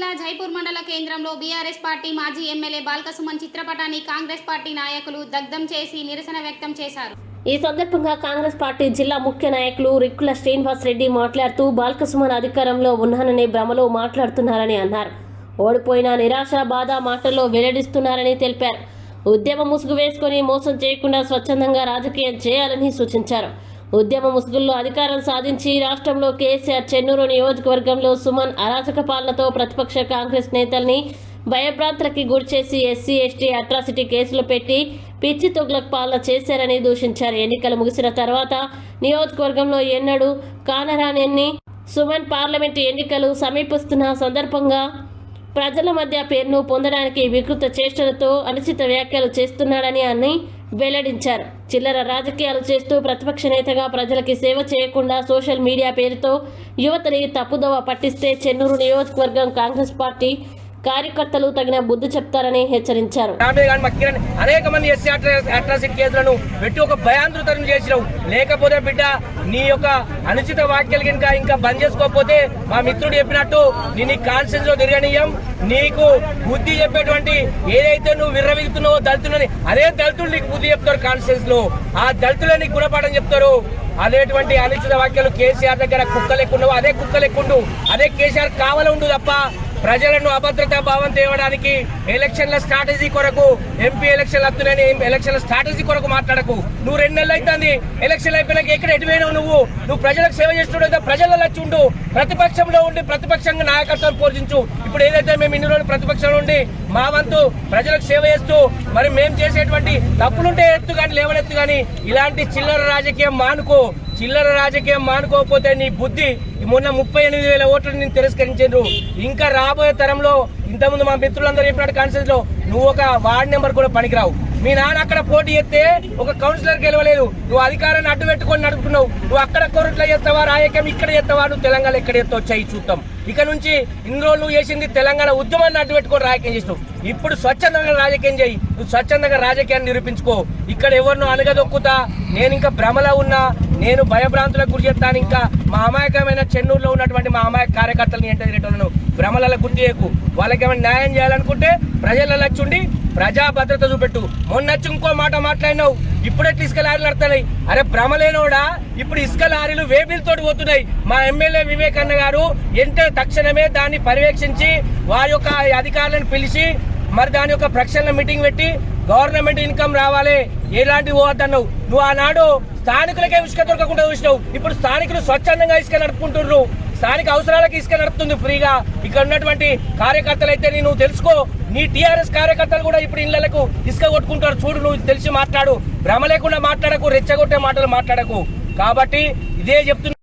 జిల్లా జైపూర్ మండల కేంద్రంలో బీఆర్ఎస్ పార్టీ మాజీ ఎమ్మెల్యే బాల్కసుమన్ చిత్రపటాన్ని కాంగ్రెస్ పార్టీ నాయకులు దగ్ధం చేసి నిరసన వ్యక్తం చేశారు. ఈ సందర్భంగా కాంగ్రెస్ పార్టీ జిల్లా ముఖ్య నాయకులు రిక్కుల శ్రీనివాస్ రెడ్డి మాట్లాడుతూ బాల్కసుమన్ అధికారంలో ఉన్నాననే భ్రమలో మాట్లాడుతున్నారని అన్నారు. ఓడిపోయిన నిరాశ బాధ మాటల్లో వెల్లడిస్తున్నారని తెలిపారు. ఉద్యమ ముసుగు వేసుకుని మోసం చేయకుండా స్వచ్ఛందంగా రాజకీయం చేయాలని సూచించారు. ఉద్యమ ముసుగుల్లో అధికారం సాధించి రాష్ట్రంలో కేసీఆర్ చెన్నూరు నియోజకవర్గంలో సుమన్ అరాచక పాలనతో ప్రతిపక్ష కాంగ్రెస్ నేతల్ని భయభ్రాంతులకి గురిచేసి ఎస్సీ ఎస్టీ అట్రాసిటీ కేసులు పెట్టి పిచ్చి తొగ్లక్ పాలన చేశారని దూషించారు. ఎన్నికలు ముగిసిన తర్వాత నియోజకవర్గంలో ఎన్నడూ కానరానన్ని సుమన్ పార్లమెంటు ఎన్నికలు సమీపిస్తున్న సందర్భంగా ప్రజల మధ్య పేరును పొందడానికి వికృత చేష్టలతో అనుచిత వ్యాఖ్యలు చేస్తున్నాడని వెల్లడించారు. చిల్లర రాజకీయాలు చేస్తూ ప్రతిపక్ష నేతగా ప్రజలకి సేవ చేయకుండా సోషల్ మీడియా పేరుతో యువతని తప్పుదోవ పట్టిస్తే చెన్నూరు నియోజకవర్గం కాంగ్రెస్ పార్టీ కార్యకర్తలు తగిన బుద్ధి చెప్తారని హెచ్చరించారు. అనేక మంది ఎస్సీ అట్రాసిటీ కేసులను పెట్టి ఒక భయాందృతం చేసినావు. లేకపోతే బిడ్డ నీ యొక్క అనుచిత వ్యాఖ్యలు ఇంకా బంద్ చేసుకోకపోతే మా మిత్రుడు చెప్పినట్టు నీ కాన్స్టిట్యూన్స్ లో తిరగనీయం. నీకు బుద్ధి చెప్పేటువంటి ఏదైతే నువ్వు విర్రవీగుతున్నావో దళితులని, అదే దళితులు నీకు బుద్ధి చెప్తారు. కాన్స్టిట్యూన్స్ లో ఆ దళితులే నీకు గుణపాఠం చెప్తారు. అదేటువంటి అనుచిత వ్యాఖ్యలు కేసీఆర్ దగ్గర కుక్కలెక్కున్నావు, అదే కుక్కలెక్కుండు, అదే కేసీఆర్ కావాల ఉండు తప్ప ప్రజలను అభద్రతా భావం తేవడానికి ఎలక్షన్ల స్ట్రాటజీ కొరకు, ఎంపీ ఎలక్షన్లు వస్తున్నాయని ఎలక్షన్ల స్ట్రాటజీ కొరకు మాట్లాడకు. నువ్వు 2 నెలలు అవుతుంది ఎలక్షన్లు అయిపోయినాక ఎక్కడ ఎటువైనావు? నువ్వు ప్రజలకు సేవ చేస్తుండే ప్రజల్లో వచ్చి ఉండు, ప్రతిపక్షంలో ఉండి ప్రతిపక్షంగా నాయకత్వం పోషించు. ఇప్పుడు ఏదైతే మేము ఇన్ని రోజులు ప్రతిపక్షంలో ఉండి మా వంతు ప్రజలకు సేవ చేస్తూ మరి మేము చేసేటువంటి తప్పులుంటే ఎత్తు కానీ లేవనెత్తు కానీ ఇలాంటి చిల్లర రాజకీయం మానుకో. చిల్లర రాజకీయం మానుకోకపోతే నీ బుద్ధి మొన్న 38,000 ఓట్లను నేను తిరస్కరించారు. ఇంకా రాబోయే తరంలో ఇంతకుముందు మా మిత్రులందరూ చెప్పినట్టు కాన్స్టిట్యూన్స్ లో నువ్వు ఒక వార్డు నెంబర్ కూడా పనికిరావు. మీ నాన్న అక్కడ పోటీ చేస్తే ఒక కౌన్సిలర్ గెలవలేదు. నువ్వు అధికారాన్ని అడ్డు పెట్టుకొని నడుపుకున్నావు. నువ్వు అక్కడ కోరుట్లా చేస్తావా, రాజకీయం ఇక్కడ చేస్తావా, నువ్వు తెలంగాణ ఎక్కడ చేస్తావు చెయ్యి చూద్దాం. ఇక నుంచి ఇన్ని రోజులు నువ్వు చేసింది తెలంగాణ ఉద్యమాన్ని అడ్డు పెట్టుకొని రాజకీయం చేస్తావు. ఇప్పుడు స్వచ్ఛందంగా రాజకీయం చేయి. నువ్వు స్వచ్ఛందంగా రాజకీయాన్ని నిరూపించుకో. ఇక్కడ ఎవరినో అనగదొక్కుతా నేను ఇంకా భ్రమలో ఉన్నా, నేను భయభ్రాంతులకు గురి చేస్తాను. ఇంకా మా అమాయకమైన చెన్నూరులో ఉన్నటువంటి మా అమాయక కార్యకర్తలను ఏంటో భ్రమలలో గుర్తు చేయకు. వాళ్ళకి ఏమైనా న్యాయం చేయాలనుకుంటే ప్రజలలో వచ్చి ప్రజా భద్రత చూపెట్టు. మొన్నొచ్చి ఇంకో మాట మాట్లాడినావు, ఇప్పుడెట్లా ఇసుక లారీలు నడుతున్నాయి? అరే భ్రమలేనోడా, ఇప్పుడు ఇసుక లారీలు వేబిల్తోటి పోతున్నాయి. మా ఎమ్మెల్యే వివేక్ అన్న గారు తక్షణమే దాన్ని పర్యవేక్షించి వారి యొక్క అధికారులను పిలిచి మరి దాని యొక్క ప్రక్షాళన మీటింగ్ పెట్టి గవర్నమెంట్ ఇన్కమ్ రావాలి, ఎలాంటివి పోవద్దన్నావు. నువ్వు ఆనాడు స్థానికులకే ఇసుక దొరకకుండా చూసినావు. ఇప్పుడు స్థానికులు స్వచ్ఛందంగా ఇసుక నడుపుకుంటున్నారు. స్థానిక అవసరాలకు ఇసుక నడుపుతుంది ఫ్రీగా. ఇక్కడ ఉన్నటువంటి కార్యకర్తలు అయితే నువ్వు తెలుసుకో. నీ టీఆర్ఎస్ కార్యకర్తలు కూడా ఇప్పుడు ఇళ్లకు ఇసుక కొట్టుకుంటారు. చూడు, నువ్వు తెలిసి మాట్లాడు. భ్రమ లేకుండా మాట్లాడకు, రెచ్చగొట్టే మాటలు మాట్లాడకు. కాబట్టి ఇదే చెప్తున్నా.